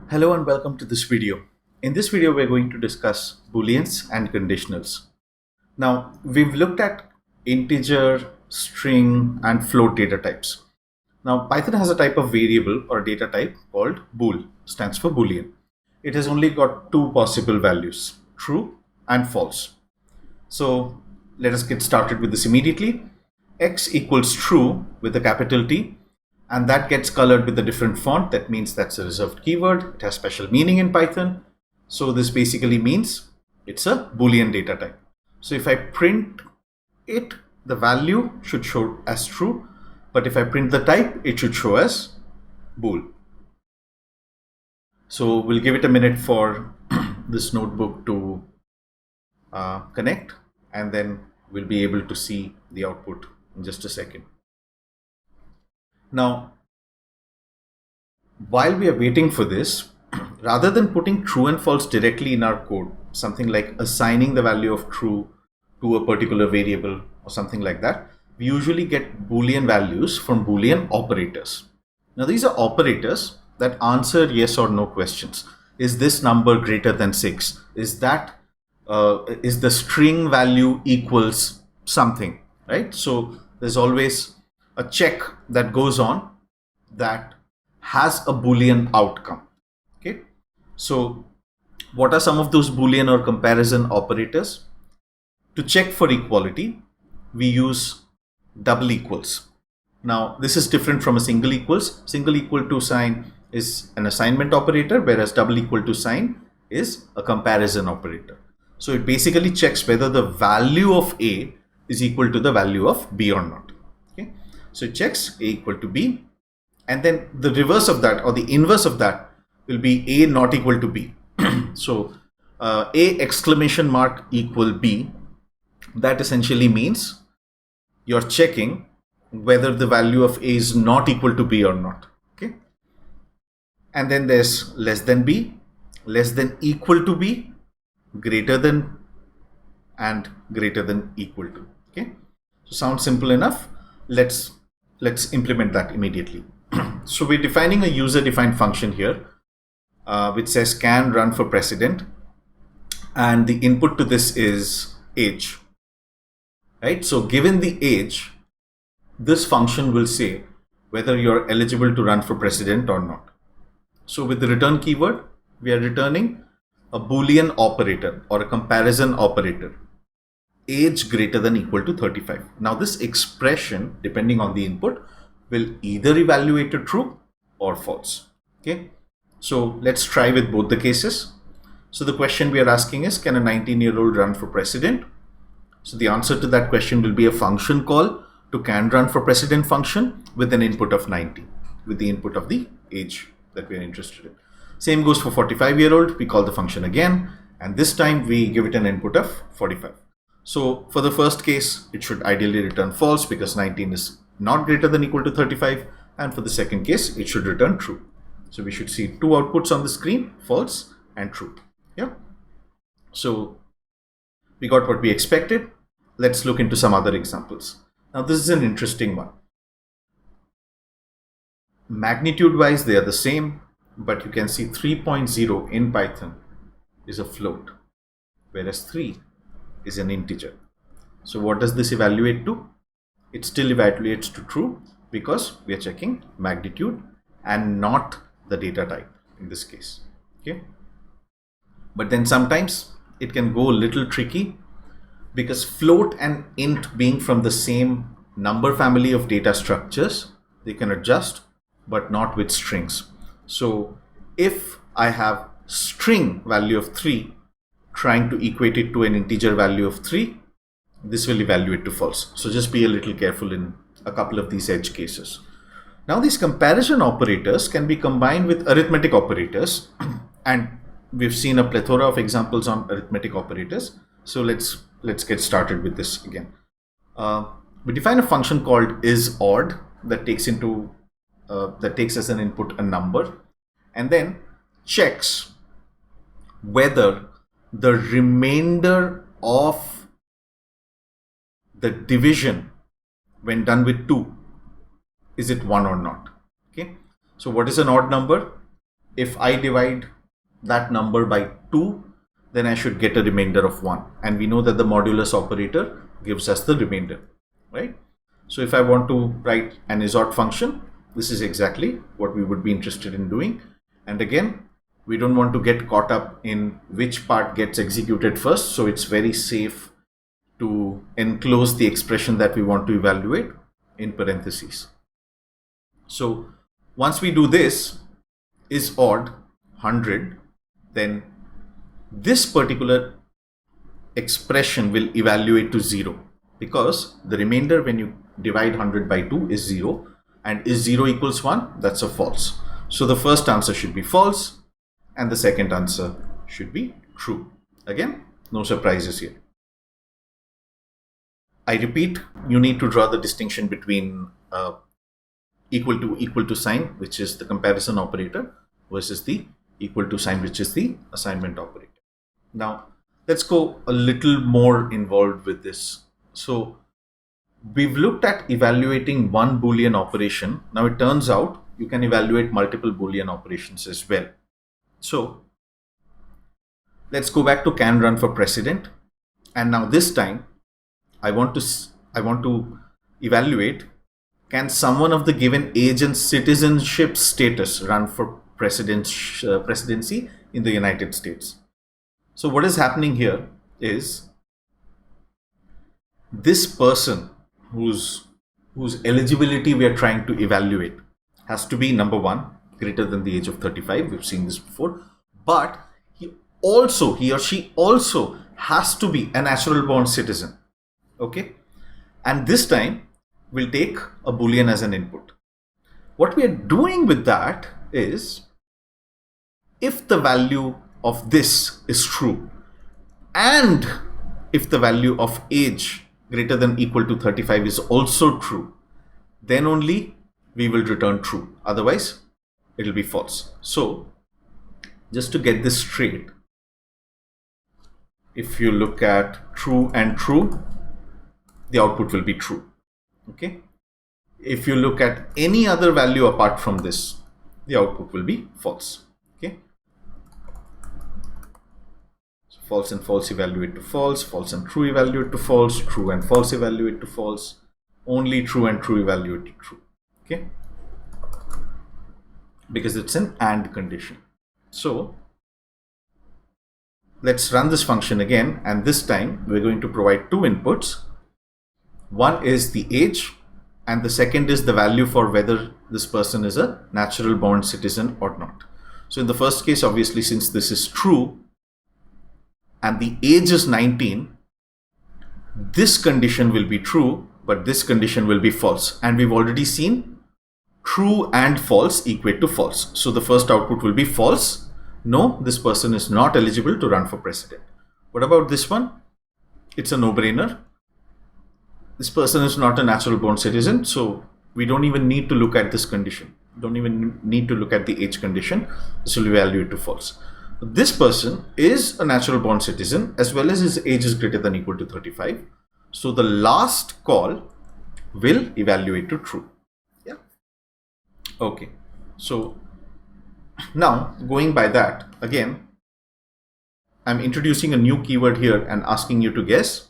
Hello and welcome to this video. In this video, we're going to discuss Booleans and conditionals. Now, we've looked at integer, string, and float data types. Now, Python has a type of variable or data type called bool, stands for Boolean. It has only got two possible values, true and false. So let us get started with this immediately. X equals true with a capital T, and that gets colored with a different font. That means that's a reserved keyword. It has special meaning in Python. So this basically means it's a Boolean data type. So if I print it, the value should show as true, but if I print the type, it should show as bool. So we'll give it a minute for this notebook to connect, and then we'll be able to see the output in just a second. Now, while we are waiting for this, rather than putting true and false directly in our code, something like assigning the value of true to a particular variable or something like that, we usually get Boolean values from Boolean operators. Now, these are operators that answer yes or no questions. Is this number greater than 6? Is the string value equals something, right? So there's always a check that goes on that has a Boolean outcome. Okay, so what are some of those Boolean or comparison operators? To check for equality, we use double equals. Now, this is different from a single equals. Single equal to sign is an assignment operator, whereas double equal to sign is a comparison operator. So it basically checks whether the value of A is equal to the value of B or not. Okay, so it checks A equal to B, and then the reverse of that or the inverse of that will be A not equal to B. So A exclamation mark equal B, that essentially means you're checking whether the value of A is not equal to B or not. Okay, and then there's less than B, less than equal to B, greater than, and greater than equal to. Okay, so sounds simple enough. Let's implement that immediately. So we're defining a user defined function here, which says can run for president, and the input to this is age, right? So given the age, this function will say whether you're eligible to run for president or not. So with the return keyword, we are returning a Boolean operator or a comparison operator, age greater than equal to 35. Now this expression, depending on the input, will either evaluate a true or false. Okay, so let's try with both the cases. So the question we are asking is, can a 19-year-old run for president? So the answer to that question will be a function call to can run for president function with an input of 90, with the input of the age that we are interested in. Same goes for 45-year-old. We call the function again, and this time we give it an input of 45. So for the first case, it should ideally return false because 19 is not greater than equal to 35, and for the second case, it should return true. So we should see two outputs on the screen, false and true. Yeah. So we got what we expected. Let's look into some other examples. Now this is an interesting one. Magnitude wise, they are the same, but you can see 3.0 in Python is a float, whereas 3 is an integer. So what does this evaluate to? It still evaluates to true because we are checking magnitude and not the data type in this case. Okay, but then sometimes it can go a little tricky because float and int being from the same number family of data structures, they can adjust, but not with strings. So if I have string value of 3 trying to equate it to an integer value of 3, this will evaluate to false. So just be a little careful in a couple of these edge cases. Now these comparison operators can be combined with arithmetic operators, and we've seen a plethora of examples on arithmetic operators. So let's get started with this again. We define a function called isOdd that takes as an input a number, and then checks whether the remainder of the division when done with 2, is it 1 or not. Okay, so what is an odd number? if I divide that number by 2, then I should get a remainder of 1. And we know that the modulus operator gives us the remainder, right? So if I want to write an is-ought function, this is exactly what we would be interested in doing. And again, we don't want to get caught up in which part gets executed first. So it's very safe to enclose the expression that we want to evaluate in parentheses. So once we do this, is odd 100, then this particular expression will evaluate to 0, because the remainder when you divide 100 by 2 is 0, and is 0 equals 1, that's a false. So the first answer should be false and the second answer should be true. Again, no surprises here. I repeat, you need to draw the distinction between equal to sign, which is the comparison operator, versus the equal to sign, which is the assignment operator. Now, let's go a little more involved with this. So, we've looked at evaluating one Boolean operation. Now, it turns out you can evaluate multiple Boolean operations as well. So, let's go back to can run for president. And now this time, I want to evaluate, can someone of the given age and citizenship status run for presidency in the United States? So what is happening here is this person whose eligibility we are trying to evaluate has to be, number one, greater than the age of 35. We've seen this before. But he or she also has to be a natural born citizen. Okay? And this time, we'll take a Boolean as an input. What we are doing with that is, if the value of this is true, and if the value of age greater than equal to 35 is also true, then only we will return true. Otherwise, it will be false. So, just to get this straight, if you look at true and true, the output will be true. Okay. If you look at any other value apart from this, the output will be false. Okay. So false and false evaluate to false, false and true evaluate to false, true and false evaluate to false, only true and true evaluate to true. Okay. Because it's an AND condition. So let's run this function again, and this time we're going to provide two inputs. One is the age, and the second is the value for whether this person is a natural born citizen or not. So in the first case, obviously, since this is true and the age is 19, this condition will be true, but this condition will be false. And we've already seen true and false equate to false. So the first output will be false. No, this person is not eligible to run for president. What about this one? It's a no-brainer. This person is not a natural born citizen, so we don't even need to look at this condition. Don't even need to look at the age condition. This will evaluate to false. This person is a natural born citizen, as well as his age is greater than or equal to 35. So the last call will evaluate to true. Yeah. Okay. So now, going by that, again, I'm introducing a new keyword here and asking you to guess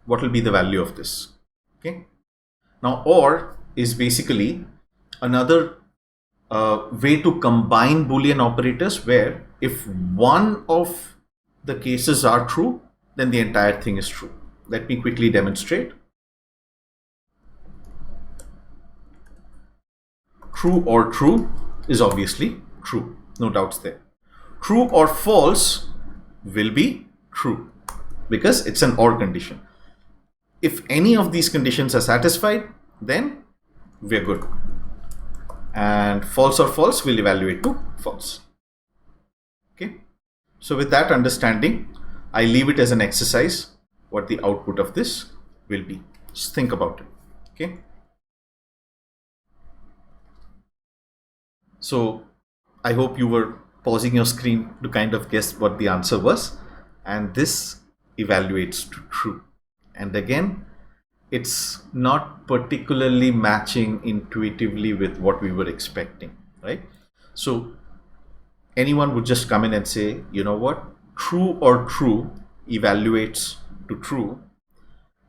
what will be the value of this. Okay. Now, OR is basically another way to combine Boolean operators, where if one of the cases are true, then the entire thing is true. Let me quickly demonstrate. True or true is obviously true, no doubts there. True or false will be true, because it's an OR condition. If any of these conditions are satisfied, then we're good. And false or false will evaluate to false. Okay. So with that understanding, I leave it as an exercise what the output of this will be. Just think about it. Okay. So I hope you were pausing your screen to kind of guess what the answer was. And this evaluates to true. And again, it's not particularly matching intuitively with what we were expecting, right? So anyone would just come in and say, you know what, true or true evaluates to true,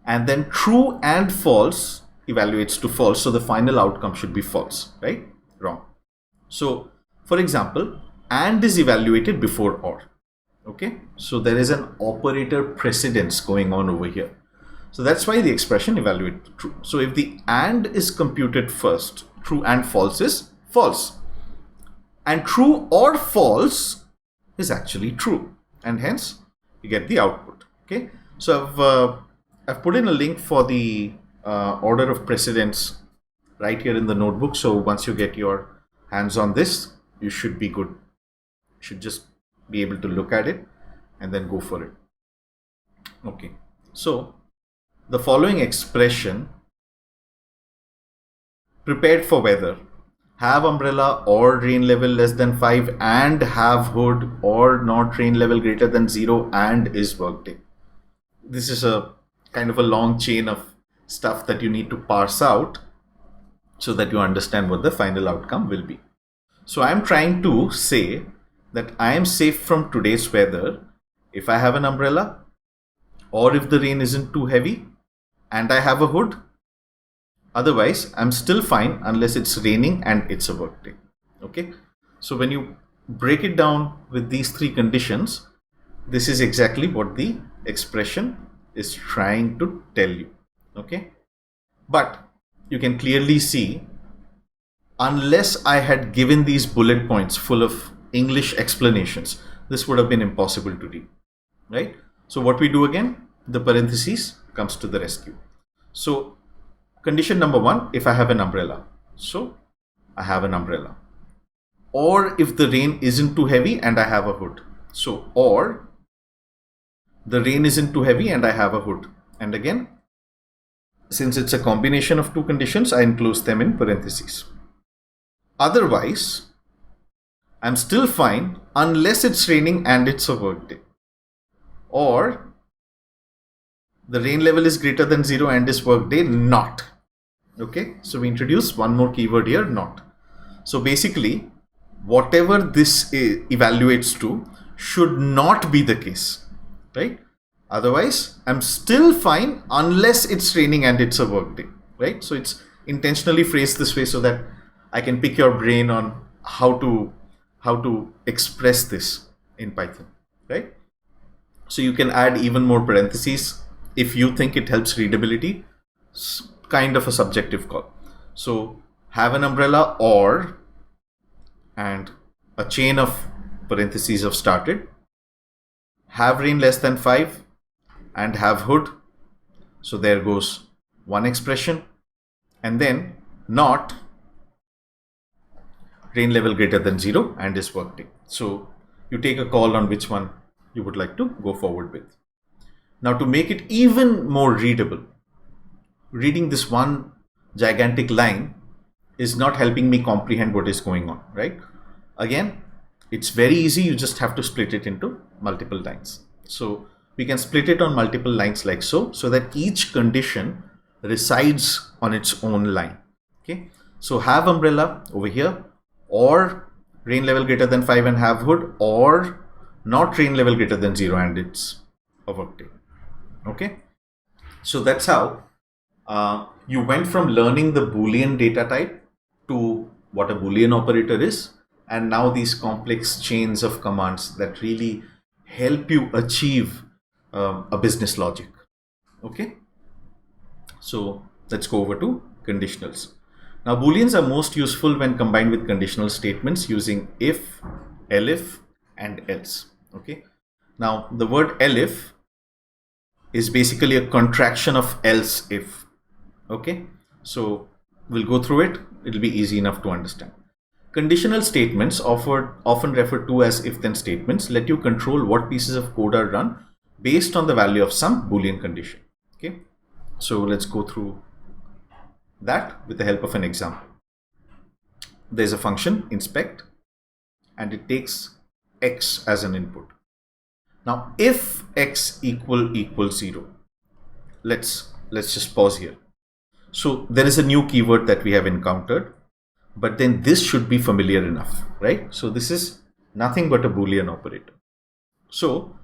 and then true and false evaluates to false. So the final outcome should be false, right? Wrong. So for example, and is evaluated before or. Okay, so there is an operator precedence going on over here. So that's why the expression evaluate to true. So if the and is computed first, true and false is false. And true or false is actually true. And hence you get the output. Okay, so I've put in a link for the order of precedence right here in the notebook. So once you get your hands on this, you should be good. You should just be able to look at it and then go for it. Okay, so the following expression, prepared for weather, have umbrella or rain level less than 5 and have hood or not rain level greater than 0 and is workday. This is a kind of a long chain of stuff that you need to parse out so that you understand what the final outcome will be. So I'm trying to say that I am safe from today's weather if I have an umbrella, or if the rain isn't too heavy and I have a hood. Otherwise, I'm still fine unless it's raining and it's a work day. Okay, so when you break it down with these three conditions, this is exactly what the expression is trying to tell you. Okay, but you can clearly see, unless I had given these bullet points full of English explanations, this would have been impossible to read, right? So what we do again, the parentheses comes to the rescue. So condition number 1, if I have an umbrella, so I have an umbrella. Or if the rain isn't too heavy and I have a hood, so or the rain isn't too heavy and I have a hood. And again, since it's a combination of two conditions, I enclose them in parentheses. Otherwise, I'm still fine unless it's raining and it's a work day, or the rain level is greater than 0 and is work day not. Okay, so we introduce one more keyword here, not. So basically, whatever this evaluates to should not be the case, right? Otherwise, I'm still fine unless it's raining and it's a work day, right? So it's intentionally phrased this way so that I can pick your brain on how to express this in Python, right? So you can add even more parentheses if you think it helps readability. It's kind of a subjective call. So have an umbrella or, and a chain of parentheses have started, have rain less than 5 and have hood. So there goes one expression, and then not rain level greater than 0 and is work day. So you take a call on which one you would like to go forward with. Now to make it even more readable, reading this one gigantic line is not helping me comprehend what is going on, right? Again, it's very easy. You just have to split it into multiple lines. So we can split it on multiple lines like so that each condition resides on its own line. Okay, so have umbrella over here, or rain level greater than 5 and have hood, or not rain level greater than 0 and it's a work day. Okay, so that's how you went from learning the Boolean data type to what a Boolean operator is, and now these complex chains of commands that really help you achieve a business logic. Okay, so let's go over to conditionals. Now Booleans are most useful when combined with conditional statements using if, elif and else. Okay, now the word elif is basically a contraction of else if. Okay, so we'll go through it. It'll be easy enough to understand. Conditional statements, often referred to as if-then statements, let you control what pieces of code are run based on the value of some Boolean condition. Okay, so let's go through that with the help of an example. There's a function inspect and it takes x as an input. Now if x equals 0, let's just pause here. So there is a new keyword that we have encountered, but then this should be familiar enough, right? So this is nothing but a Boolean operator. So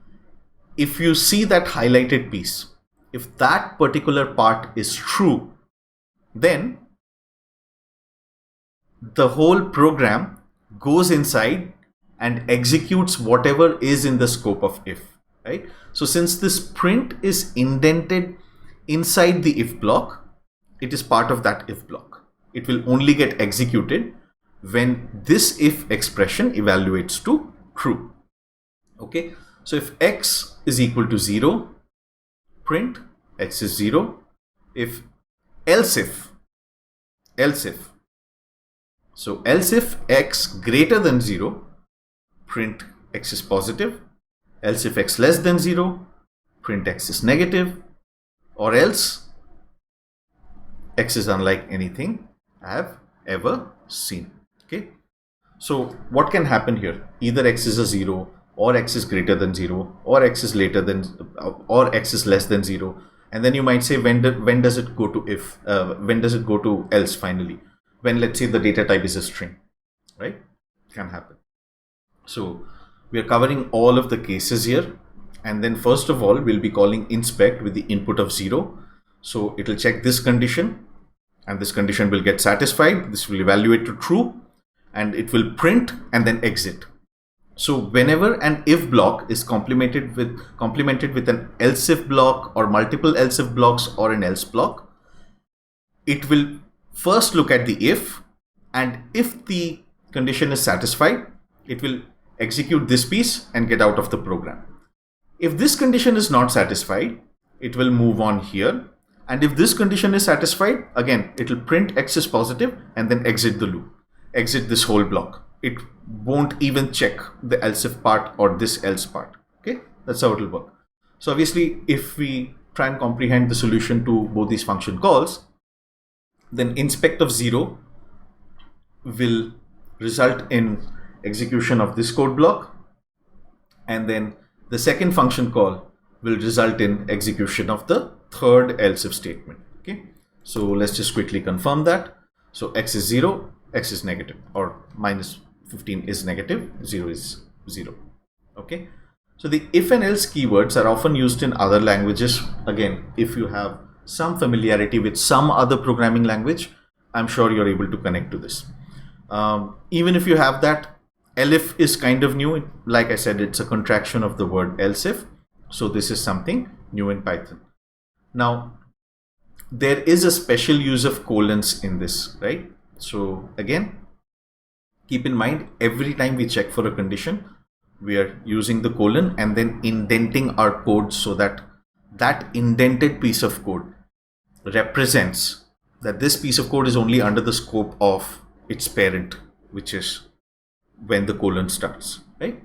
if you see that highlighted piece, if that particular part is true, then the whole program goes inside and executes whatever is in the scope of if, right? So since this print is indented inside the if block, it is part of that if block. It will only get executed when this if expression evaluates to true. Okay, so if x is equal to 0, print x is 0. If else if so else if x greater than 0, print x is positive. Else if x less than 0, print x is negative. Or else x is unlike anything I have ever seen. Okay, so what can happen here? Either x is a 0, or x is greater than 0, or x is later than, or x is less than 0. And then you might say, when does it go to if? When does it go to else finally? When, let's say, the data type is a string, right? Can happen. So we are covering all of the cases here. And then first of all, we'll be calling inspect with the input of 0. So it will check this condition, and this condition will get satisfied. This will evaluate to true, and it will print and then exit. So whenever an if block is complemented with an else if block or multiple else if blocks or an else block, it will first look at the if, and if the condition is satisfied, it will execute this piece and get out of the program. If this condition is not satisfied, it will move on here. And if this condition is satisfied, again, it will print x is positive and then exit the loop, exit this whole block. It won't even check the else if part or this else part. Okay, that's how it will work. So obviously, if we try and comprehend the solution to both these function calls, then inspect of 0 will result in execution of this code block, and then the second function call will result in execution of the third else if statement. Okay, so let's just quickly confirm that. So x is 0, x is negative, or minus 15 is negative, 0 is 0. Okay, so the if and else keywords are often used in other languages. Again, if you have some familiarity with some other programming language, I'm sure you're able to connect to this. Even if you have that, elif is kind of new. Like I said, it's a contraction of the word else if. So this is something new in Python. Now, there is a special use of colons in this, right? So again, keep in mind, every time we check for a condition, we are using the colon and then indenting our code so that that indented piece of code represents that this piece of code is only under the scope of its parent, which is when the colon starts, right?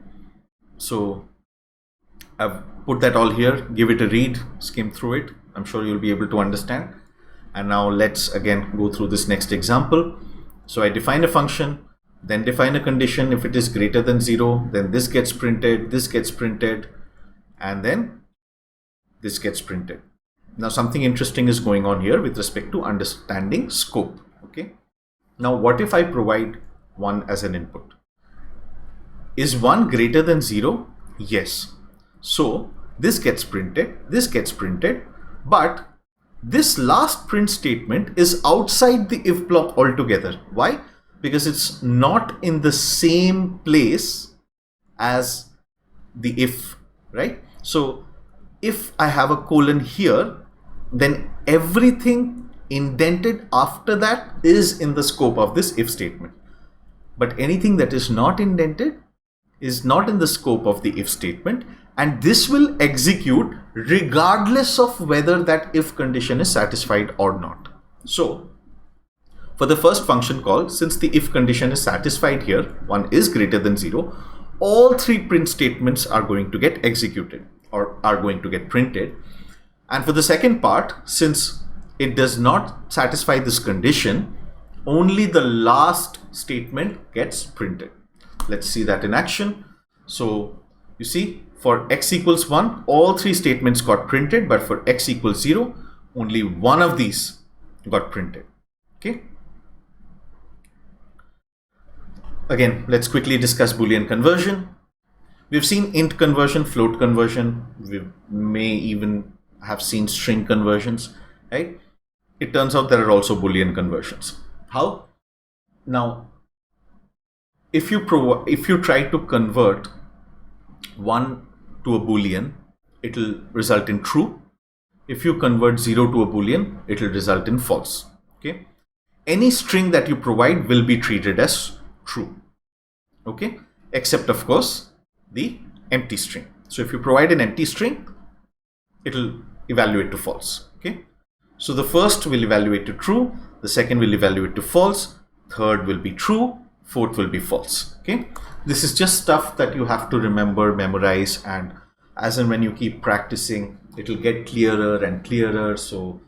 So I've put that all here. Give it a read, skim through it. I'm sure you'll be able to understand. And now let's again go through this next example. So I define a function, then define a condition. If it is greater than 0, then this gets printed, and then this gets printed. Now something interesting is going on here with respect to understanding scope. Okay. Now what if I provide 1 as an input? Is 1 greater than 0? Yes. So this gets printed, but this last print statement is outside the if block altogether. Why? Because it's not in the same place as the if, right? So if I have a colon here, then everything indented after that is in the scope of this if statement. But anything that is not indented is not in the scope of the if statement, and this will execute regardless of whether that if condition is satisfied or not. So for the first function call, since the if condition is satisfied here, 1 is greater than 0, all 3 print statements are going to get executed or are going to get printed. And for the second part, since it does not satisfy this condition, only the last statement gets printed. Let's see that in action. So you see, for x equals 1, all 3 statements got printed, but for x equals 0, only one of these got printed. Okay. Again, let's quickly discuss Boolean conversion. We've seen int conversion, float conversion. We may even have seen string conversions, right? It turns out there are also Boolean conversions. How? Now, if you try to convert 1 to a Boolean, it will result in true. If you convert 0 to a Boolean, it will result in false. Okay. Any string that you provide will be treated as true. Okay. Except, of course, the empty string. So if you provide an empty string, it will evaluate to false. Okay. So the first will evaluate to true, the second will evaluate to false, third will be true, fourth will be false. Okay. This is just stuff that you have to remember, memorize, and as and when you keep practicing, it will get clearer and clearer. So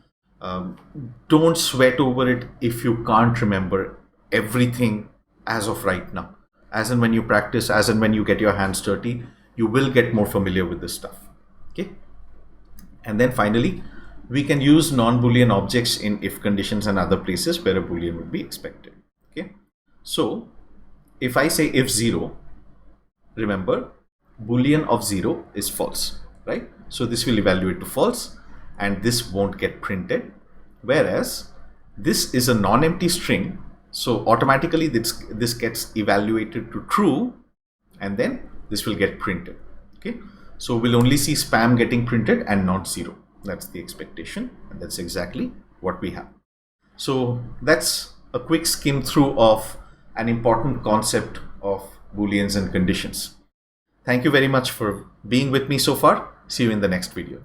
don't sweat over it if you can't remember everything as of right now. As and when you practice, as and when you get your hands dirty, you will get more familiar with this stuff. Okay. And then finally, we can use non-Boolean objects in if conditions and other places where a Boolean would be expected. Okay. So if I say if 0, remember, Boolean of 0 is false, right? So this will evaluate to false and this won't get printed. Whereas this is a non-empty string, so automatically this gets evaluated to true and then this will get printed. Okay, so we'll only see spam getting printed and not 0. That's the expectation, and that's exactly what we have. So that's a quick skim through of an important concept of Booleans and conditions. Thank you very much for being with me so far. See you in the next video.